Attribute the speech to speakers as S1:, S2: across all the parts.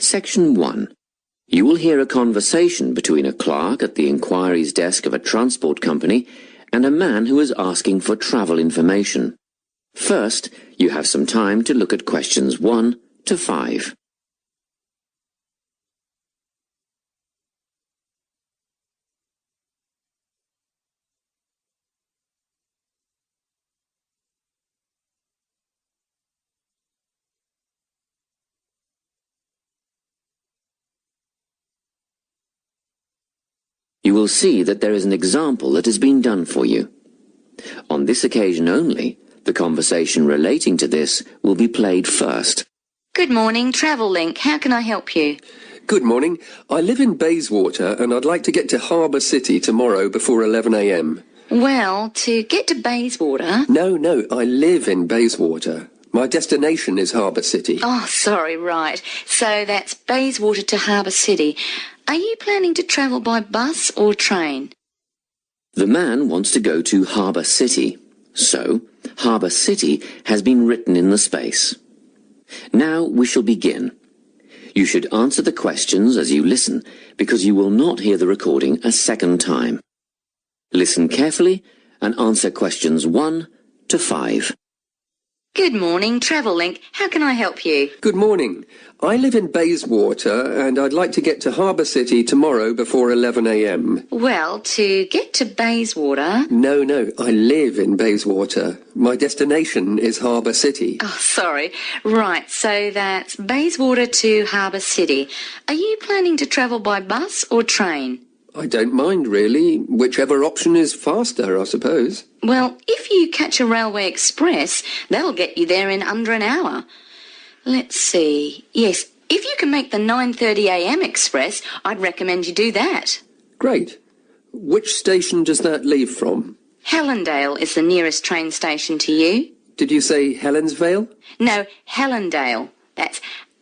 S1: Section 1. You will hear a conversation between a clerk at the inquiries desk of a transport company and a man who is asking for travel information. First, you have some time to look at questions 1 to 5. You will see that there is an example that has been done for you. On this occasion only, the conversation relating to this will be played first.
S2: Good morning, Travel Link. How can I help you?
S3: Good morning. I live in Bayswater and I'd like to get to Harbour City tomorrow before 11 a.m.
S2: Well, to get to Bayswater...
S3: No, I live in Bayswater. My destination is Harbour City.
S2: Oh, sorry, right. So that's Bayswater to Harbour City. Are you planning to travel by bus or train?
S1: The man wants to go to Harbour City, so Harbour City has been written in the space. Now we shall begin. You should answer the questions as you listen, because you will not hear the recording a second time. Listen carefully and answer questions 1 to 5.
S2: Good morning, Travel Link. How can I help you?
S3: Good morning. I live in Bayswater and I'd like to get to Harbour City tomorrow before 11 a.m.
S2: Well, to get to Bayswater...
S3: No, I live in Bayswater. My destination is Harbour City.
S2: Oh, sorry. Right, so that's Bayswater to Harbour City. Are you planning to travel by bus or train?
S3: I don't mind, really. Whichever option is faster, I suppose.
S2: Well, if you catch a railway express, that'll get you there in under an hour. Let's see. Yes, if you can make the 9:30 a.m. express, I'd recommend you do that.
S3: Great. Which station does that leave from?
S2: Helendale is the nearest train station to you.
S3: Did you say Helensvale?
S2: No, Helendale. That's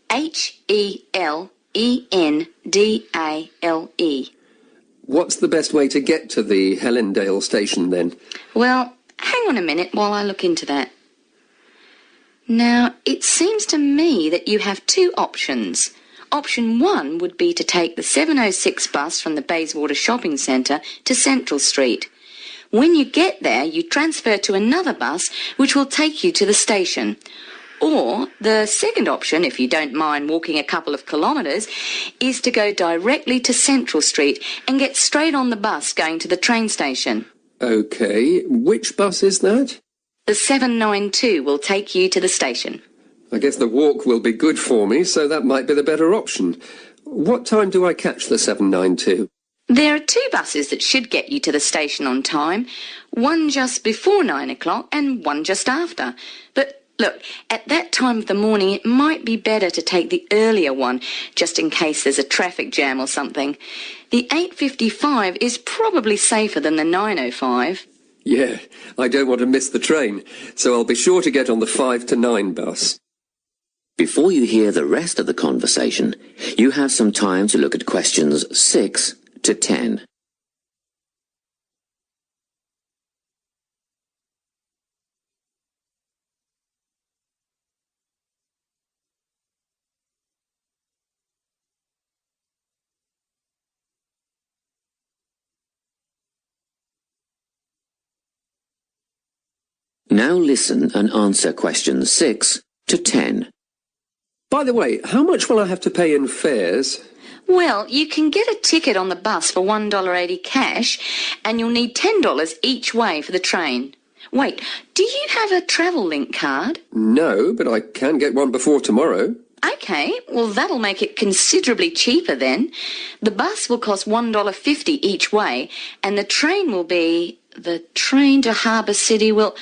S2: Helendale.
S3: What's the best way to get to the Helendale station, then?
S2: Well, hang on a minute while I look into that. Now, it seems to me that you have two options. Option 1 would be to take the 7:06 bus from the Bayswater Shopping Centre to Central Street. When you get there, you transfer to another bus which will take you to the station. Or the second option, if you don't mind walking a couple of kilometres, is to go directly to Central Street and get straight on the bus going to the train station.
S3: OK, which bus is that?
S2: The 792 will take you to the station.
S3: I guess the walk will be good for me, so that might be the better option. What time do I catch the 792?
S2: There are two buses that should get you to the station on time, one just before 9 o'clock and one just after. But look, at that time of the morning, it might be better to take the earlier one, just in case there's a traffic jam or something. The 8:55 is probably safer than the 9:05.
S3: Yeah, I don't want to miss the train, so I'll be sure to get on the 5 to 9 bus.
S1: Before you hear the rest of the conversation, you have some time to look at questions 6 to 10. Now listen and answer questions 6 to 10.
S3: By the way, how much will I have to pay in fares?
S2: Well, you can get a ticket on the bus for $1.80 cash, and you'll need $10 each way for the train. Wait, do you have a Travel Link card?
S3: No, but I can get one before tomorrow.
S2: OK, well, that'll make it considerably cheaper then. The bus will cost $1.50 each way, and the train will be... The train to Harbour City will...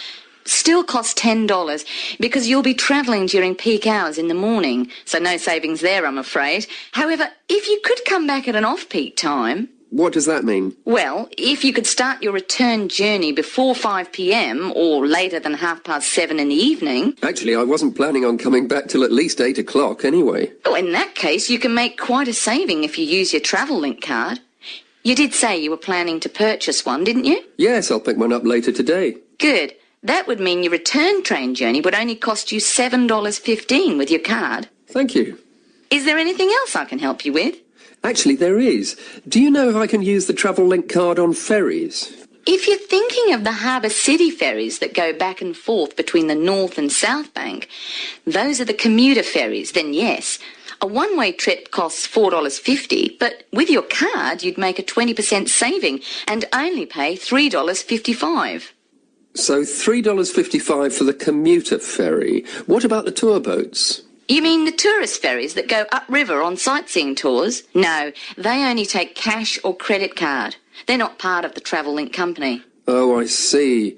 S2: still costs $10 because you'll be travelling during peak hours in the morning, so no savings there, I'm afraid. However, if you could come back at an off-peak time...
S3: What does that mean?
S2: Well, if you could start your return journey before 5 p.m. or later than 7:30 in the evening...
S3: Actually, I wasn't planning on coming back till at least 8 o'clock anyway.
S2: Oh, in that case, you can make quite a saving if you use your Travel Link card. You did say you were planning to purchase one, didn't you?
S3: Yes, I'll pick one up later today.
S2: Good. That would mean your return train journey would only cost you $7.15 with your card.
S3: Thank you.
S2: Is there anything else I can help you with?
S3: Actually, there is. Do you know if I can use the Travel Link card on ferries?
S2: If you're thinking of the Harbour City ferries that go back and forth between the North and South Bank, those are the commuter ferries, then yes. A one-way trip costs $4.50, but with your card you'd make a 20% saving and only pay $3.55.
S3: So $3.55 for the commuter ferry. What about the tour boats?
S2: You mean the tourist ferries that go upriver on sightseeing tours? No, they only take cash or credit card. They're not part of the Travel Link company.
S3: Oh, I see.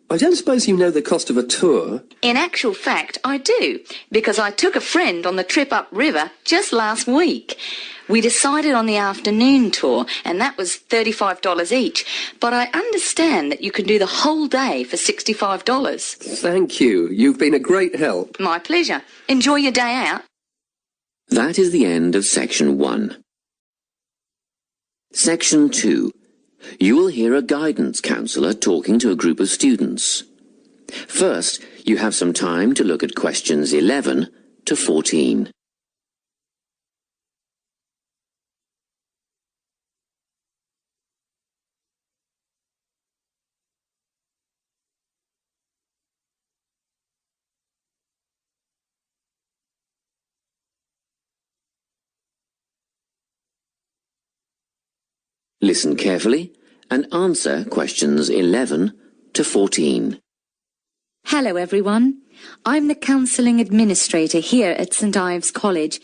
S3: I don't suppose you know the cost of a tour?
S2: In actual fact, I do, because I took a friend on the trip upriver just last week. We decided on the afternoon tour, and that was $35 each, but I understand that you can do the whole day for $65.
S3: Thank you. You've been a great help.
S2: My pleasure. Enjoy your day out.
S1: That is the end of Section 1. Section 2. You will hear a guidance counsellor talking to a group of students. First, you have some time to look at questions 11 to 14. Listen carefully and answer questions 11 to 14.
S4: Hello everyone. I'm the Counselling Administrator here at St Ives College,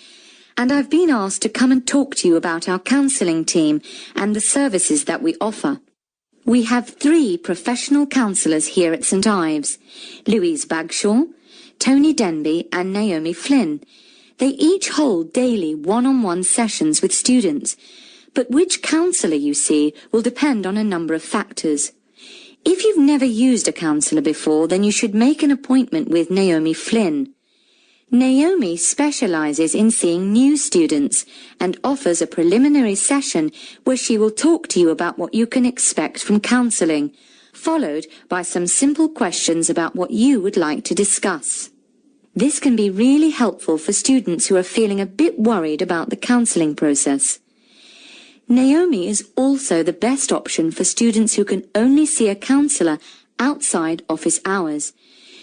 S4: and I've been asked to come and talk to you about our counselling team and the services that we offer. We have 3 professional counsellors here at St Ives, Louise Bagshaw, Tony Denby and Naomi Flynn. They each hold daily one-on-one sessions with students, but which counsellor you see will depend on a number of factors. If you've never used a counsellor before, then you should make an appointment with Naomi Flynn. Naomi specialises in seeing new students and offers a preliminary session where she will talk to you about what you can expect from counselling, followed by some simple questions about what you would like to discuss. This can be really helpful for students who are feeling a bit worried about the counselling process. Naomi is also the best option for students who can only see a counsellor outside office hours.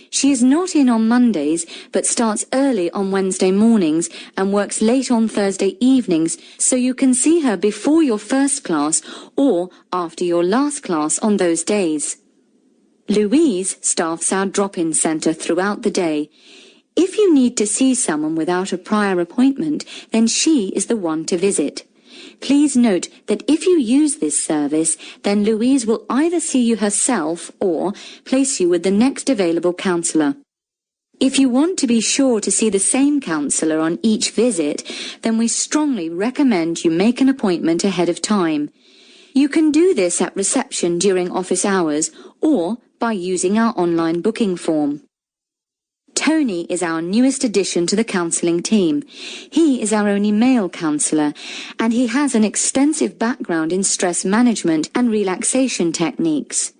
S4: She is not in on Mondays, but starts early on Wednesday mornings and works late on Thursday evenings, so you can see her before your first class or after your last class on those days. Louise staffs our drop-in centre throughout the day. If you need to see someone without a prior appointment, then she is the one to visit. Please note that if you use this service, then Louise will either see you herself or place you with the next available counsellor. If you want to be sure to see the same counsellor on each visit, then we strongly recommend you make an appointment ahead of time. You can do this at reception during office hours or by using our online booking form. Tony is our newest addition to the counselling team. He is our only male counsellor, and he has an extensive background in stress management and relaxation techniques.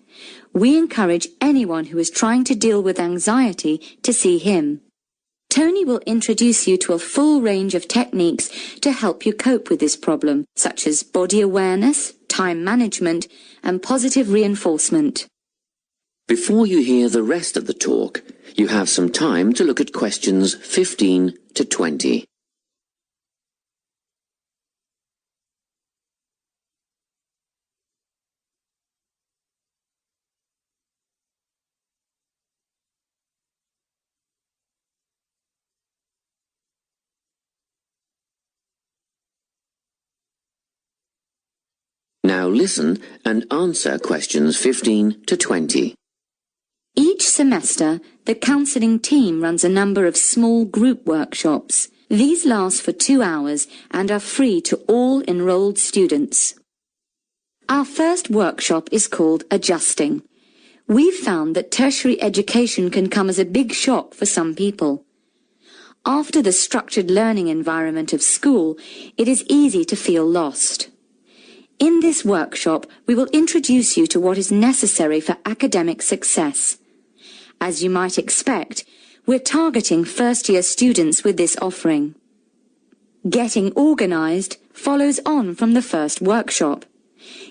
S4: We encourage anyone who is trying to deal with anxiety to see him. Tony will introduce you to a full range of techniques to help you cope with this problem, such as body awareness, time management, and positive reinforcement.
S1: Before you hear the rest of the talk, you have some time to look at questions 15 to 20. Now listen and answer questions 15 to 20.
S4: Each semester, the counselling team runs a number of small group workshops. These last for 2 hours and are free to all enrolled students. Our first workshop is called Adjusting. We've found that tertiary education can come as a big shock for some people. After the structured learning environment of school, it is easy to feel lost. In this workshop, we will introduce you to what is necessary for academic success. As you might expect, we're targeting first-year students with this offering. Getting organised follows on from the first workshop.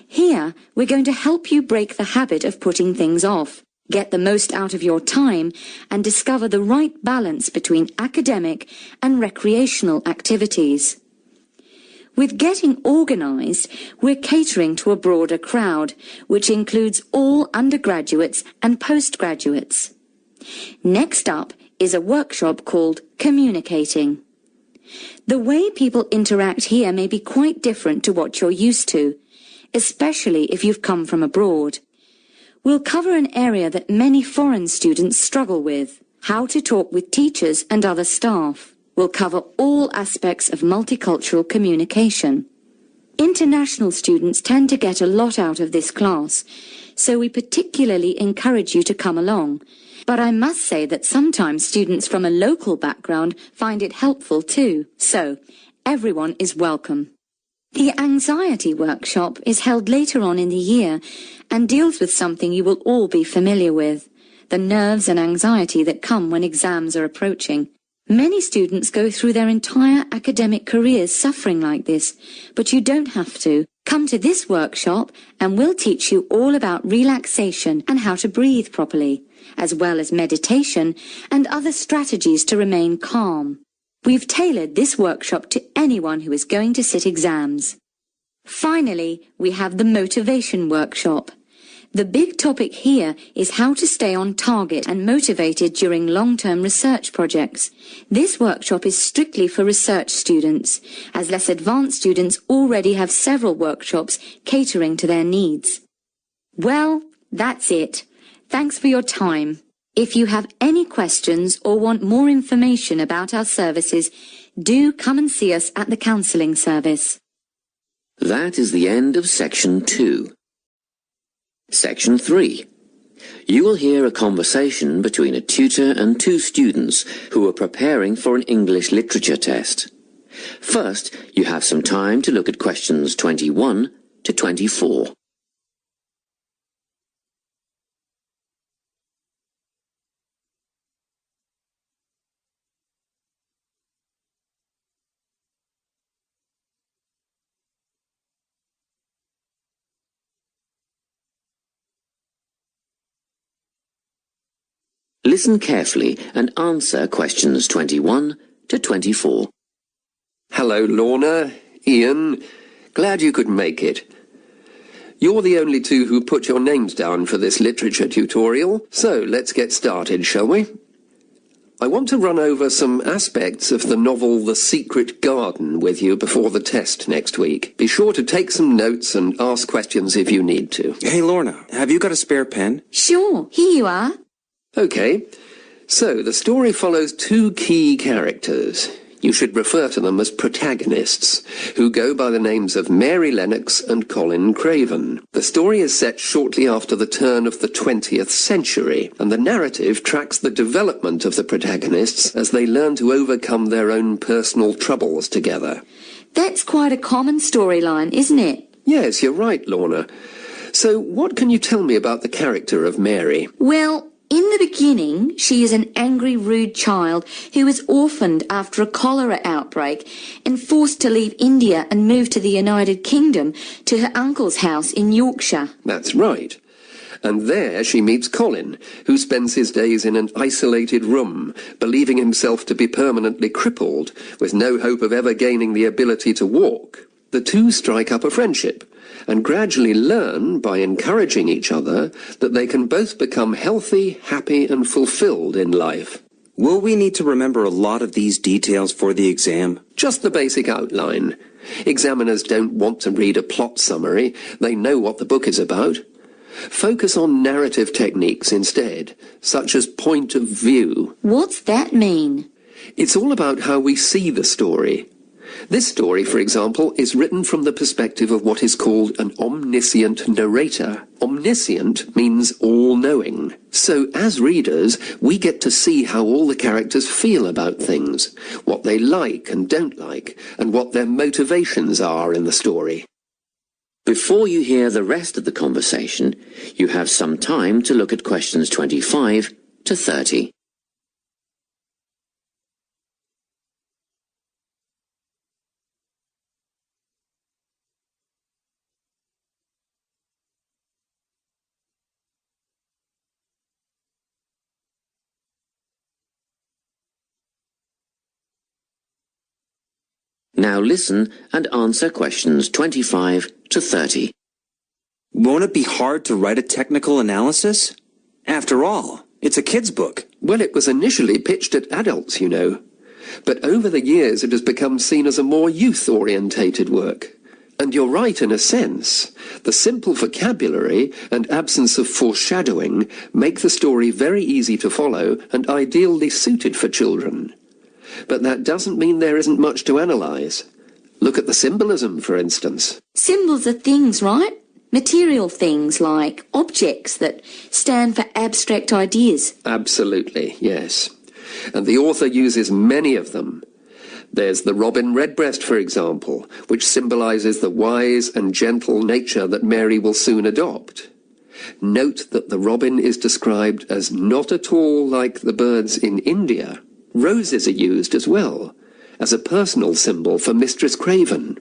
S4: Here, we're going to help you break the habit of putting things off, get the most out of your time, and discover the right balance between academic and recreational activities. With Getting Organised, we're catering to a broader crowd, which includes all undergraduates and postgraduates. Next up is a workshop called Communicating. The way people interact here may be quite different to what you're used to, especially if you've come from abroad. We'll cover an area that many foreign students struggle with, how to talk with teachers and other staff. We'll cover all aspects of multicultural communication. International students tend to get a lot out of this class, so we particularly encourage you to come along. But I must say that sometimes students from a local background find it helpful too, so everyone is welcome. The anxiety workshop is held later on in the year and deals with something you will all be familiar with, the nerves and anxiety that come when exams are approaching. Many students go through their entire academic careers suffering like this, but you don't have to. Come to this workshop and we'll teach you all about relaxation and how to breathe properly, as well as meditation and other strategies to remain calm. We've tailored this workshop to anyone who is going to sit exams. Finally, we have the motivation workshop. The big topic here is how to stay on target and motivated during long-term research projects. This workshop is strictly for research students, as less advanced students already have several workshops catering to their needs. Well, that's it. Thanks for your time. If you have any questions or want more information about our services, do come and see us at the counselling service.
S1: That is the end of Section 2. Section 3. You will hear a conversation between a tutor and two students who are preparing for an English literature test. First, you have some time to look at questions 21 to 24. Listen carefully and answer questions 21 to 24.
S3: Hello, Lorna, Ian. Glad you could make it. You're the only two who put your names down for this literature tutorial, so let's get started, shall we? I want to run over some aspects of the novel The Secret Garden with you before the test next week. Be sure to take some notes and ask questions if you need to.
S5: Hey, Lorna, have you got a spare pen?
S4: Sure, here you are.
S3: Okay, so the story follows two key characters. You should refer to them as protagonists, who go by the names of Mary Lennox and Colin Craven. The story is set shortly after the turn of the 20th century, and the narrative tracks the development of the protagonists as they learn to overcome their own personal troubles together.
S4: That's quite a common storyline, isn't it?
S3: Yes, you're right, Lorna. So what can you tell me about the character of Mary?
S4: Well, in the beginning, she is an angry, rude child who was orphaned after a cholera outbreak and forced to leave India and move to the United Kingdom to her uncle's house in Yorkshire.
S3: That's right. And there she meets Colin, who spends his days in an isolated room, believing himself to be permanently crippled, with no hope of ever gaining the ability to walk. The two strike up a friendship, and gradually learn, by encouraging each other, that they can both become healthy, happy and fulfilled in life.
S5: Will we need to remember a lot of these details for the exam?
S3: Just the basic outline. Examiners don't want to read a plot summary. They know what the book is about. Focus on narrative techniques instead, such as point of view.
S4: What's that mean?
S3: It's all about how we see the story. This story, for example, is written from the perspective of what is called an omniscient narrator. Omniscient means all-knowing. So, as readers, we get to see how all the characters feel about things, what they like and don't like, and what their motivations are in the story.
S1: Before you hear the rest of the conversation, you have some time to look at questions 25 to 30. Now listen and answer questions 25 to 30.
S5: Won't it be hard to write a technical analysis? After all, it's a kid's book.
S3: Well, it was initially pitched at adults, you know. But over the years it has become seen as a more youth-orientated work. And you're right in a sense. The simple vocabulary and absence of foreshadowing make the story very easy to follow and ideally suited for children. But that doesn't mean there isn't much to analyse. Look at the symbolism, for instance.
S4: Symbols are things, right? Material things like objects that stand for abstract ideas.
S3: Absolutely, yes. And the author uses many of them. There's the robin redbreast, for example, which symbolises the wise and gentle nature that Mary will soon adopt. Note that the robin is described as not at all like the birds in India. Roses are used as well, as a personal symbol for Mistress Craven.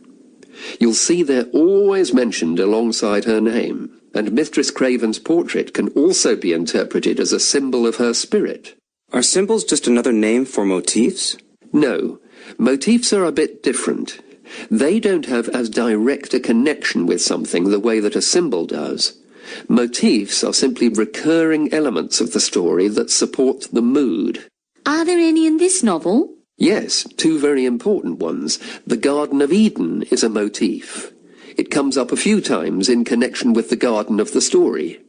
S3: You'll see they're always mentioned alongside her name, and Mistress Craven's portrait can also be interpreted as a symbol of her spirit.
S5: Are symbols just another name for motifs?
S3: No, motifs are a bit different. They don't have as direct a connection with something the way that a symbol does. Motifs are simply recurring elements of the story that support the mood.
S4: Are there any in this novel?
S3: Yes, two very important ones. The Garden of Eden is a motif. It comes up a few times in connection with the garden of the story.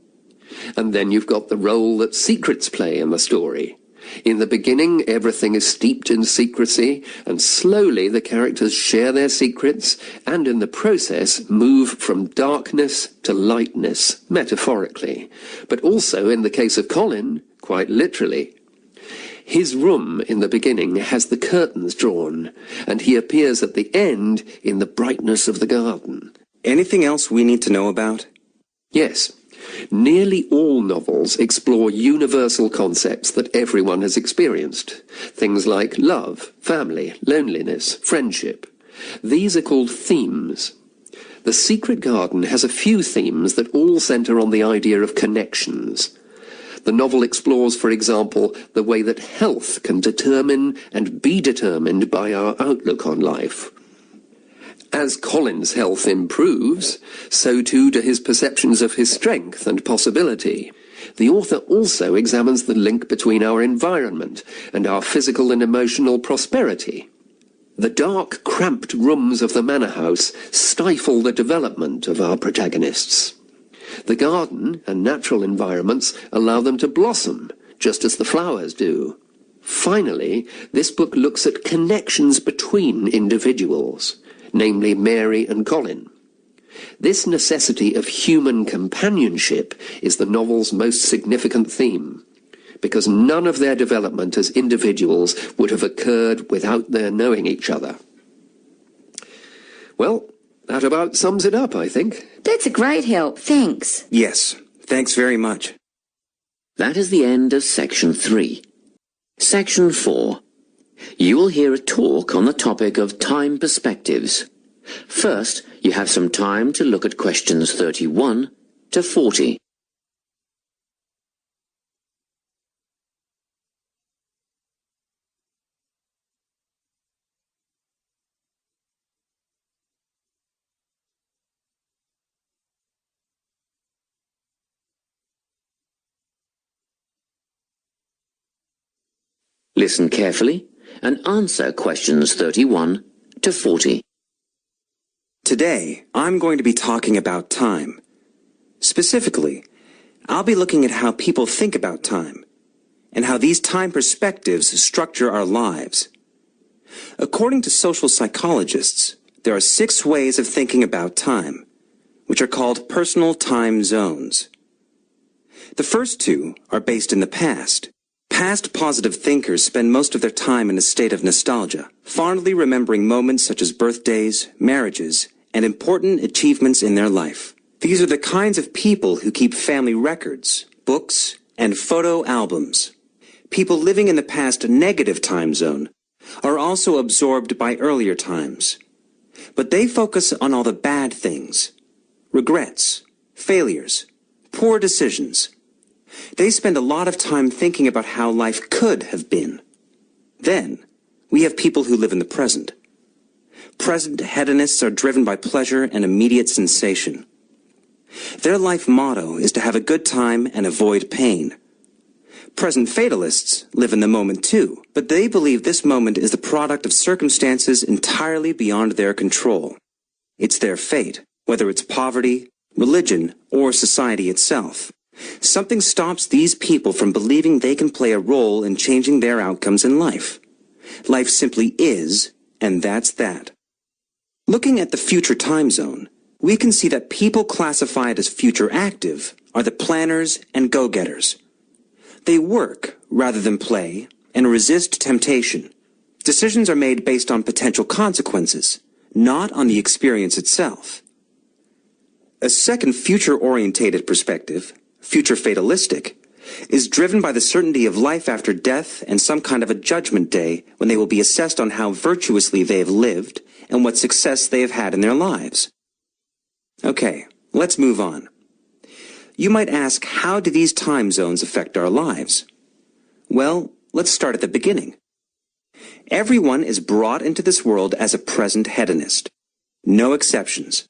S3: And then you've got the role that secrets play in the story. In the beginning, everything is steeped in secrecy, and slowly the characters share their secrets, and in the process move from darkness to lightness, metaphorically, but also, in the case of Colin, quite literally. His room in the beginning has the curtains drawn, and he appears at the end in the brightness of the garden.
S5: Anything else we need to know about?
S3: Yes. Nearly all novels explore universal concepts that everyone has experienced. Things like love, family, loneliness, friendship. These are called themes. The Secret Garden has a few themes that all centre on the idea of connections. The novel explores, for example, the way that health can determine and be determined by our outlook on life. As Colin's health improves, so too do his perceptions of his strength and possibility. The author also examines the link between our environment and our physical and emotional prosperity. The dark, cramped rooms of the manor house stifle the development of our protagonists. The garden and natural environments allow them to blossom, just as the flowers do. Finally, this book looks at connections between individuals, namely Mary and Colin. This necessity of human companionship is the novel's most significant theme, because none of their development as individuals would have occurred without their knowing each other. Well, that about sums it up, I think.
S4: That's a great help, thanks.
S5: Yes, thanks very much.
S1: That is the end of Section 3. Section 4. You will hear a talk on the topic of time perspectives. First, you have some time to look at questions 31 to 40. Listen carefully and answer questions 31 to 40.
S5: Today, I'm going to be talking about time. Specifically, I'll be looking at how people think about time and how these time perspectives structure our lives. According to social psychologists, there are 6 ways of thinking about time, which are called personal time zones. The first 2 are based in the past. Past positive thinkers spend most of their time in a state of nostalgia, fondly remembering moments such as birthdays, marriages, and important achievements in their life. These are the kinds of people who keep family records, books, and photo albums. People living in the past negative time zone are also absorbed by earlier times, but they focus on all the bad things, regrets, failures, poor decisions. They spend a lot of time thinking about how life could have been. Then, we have people who live in the present. Present hedonists are driven by pleasure and immediate sensation. Their life motto is to have a good time and avoid pain. Present fatalists live in the moment too, but they believe this moment is the product of circumstances entirely beyond their control. It's their fate, whether it's poverty, religion, or society itself. Something stops these people from believing they can play a role in changing their outcomes in life. Life simply is, and that's that. Looking at the future time zone, we can see that people classified as future active are the planners and go-getters. They work rather than play and resist temptation. Decisions are made based on potential consequences, not on the experience itself. A second future-orientated perspective, future fatalistic, is driven by the certainty of life after death and some kind of a judgment day when they will be assessed on how virtuously they have lived and what success they have had in their lives. Okay, let's move on. You might ask, how do these time zones affect our lives? Well, let's start at the beginning. Everyone is brought into this world as a present hedonist. No exceptions.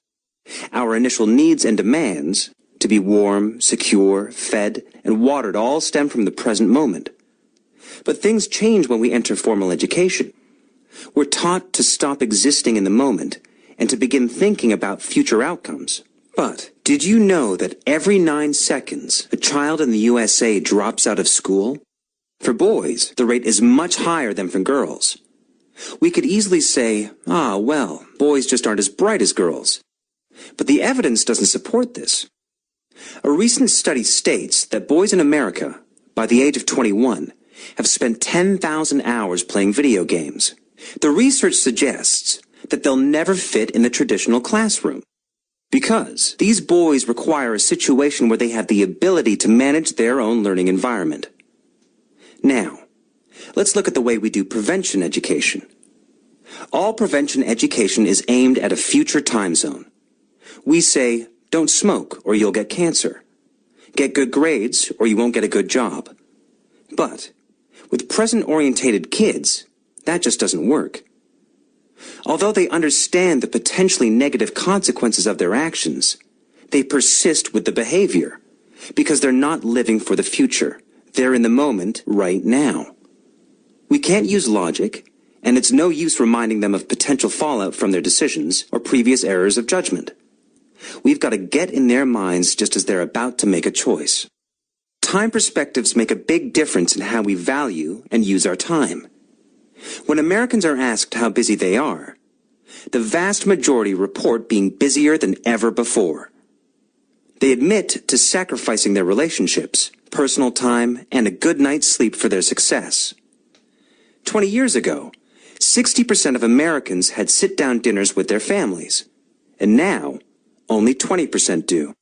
S5: Our initial needs and demands, to be warm, secure, fed, and watered, all stem from the present moment. But things change when we enter formal education. We're taught to stop existing in the moment and to begin thinking about future outcomes. But did you know that every 9 seconds a child in the USA drops out of school? For boys, the rate is much higher than for girls. We could easily say, well, boys just aren't as bright as girls. But the evidence doesn't support this. A recent study states that boys in America, by the age of 21, have spent 10,000 hours playing video games. The research suggests that they'll never fit in the traditional classroom, because these boys require a situation where they have the ability to manage their own learning environment. Now, let's look at the way we do prevention education. All prevention education is aimed at a future time zone. We say, don't smoke or you'll get cancer. Get good grades or you won't get a good job. But with present-orientated kids, that just doesn't work. Although they understand the potentially negative consequences of their actions, they persist with the behavior because they're not living for the future. They're in the moment right now. We can't use logic, and it's no use reminding them of potential fallout from their decisions or previous errors of judgment. We've got to get in their minds just as they're about to make a choice. Time perspectives make a big difference in how we value and use our time. When Americans are asked how busy they are, the vast majority report being busier than ever before. They admit to sacrificing their relationships, personal time, and a good night's sleep for their success. 20 years ago, 60% of Americans had sit-down dinners with their families, and now only 20% do.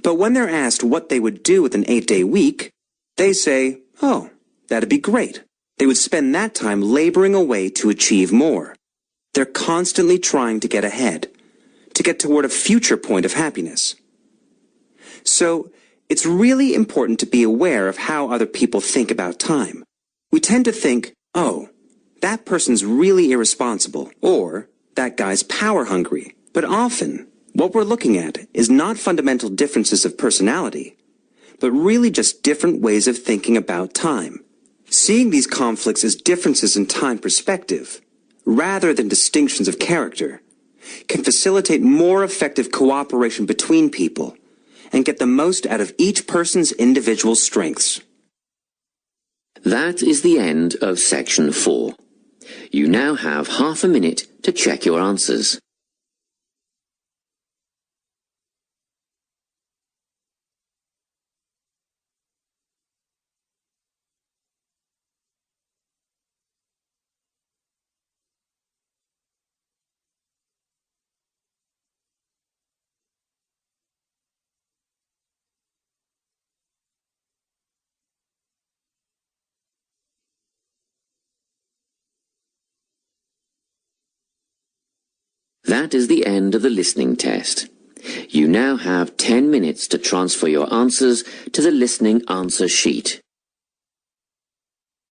S5: But when they're asked what they would do with an 8-day week, they say, that'd be great. They would spend that time laboring away to achieve more. They're constantly trying to get ahead, to get toward a future point of happiness. So, it's really important to be aware of how other people think about time. We tend to think, that person's really irresponsible, or that guy's power hungry. But often, what we're looking at is not fundamental differences of personality, but really just different ways of thinking about time. Seeing these conflicts as differences in time perspective, rather than distinctions of character, can facilitate more effective cooperation between people and get the most out of each person's individual strengths.
S1: That is the end of section 4. You now have half a minute to check your answers. That is the end of the listening test. You now have 10 minutes to transfer your answers to the listening answer sheet.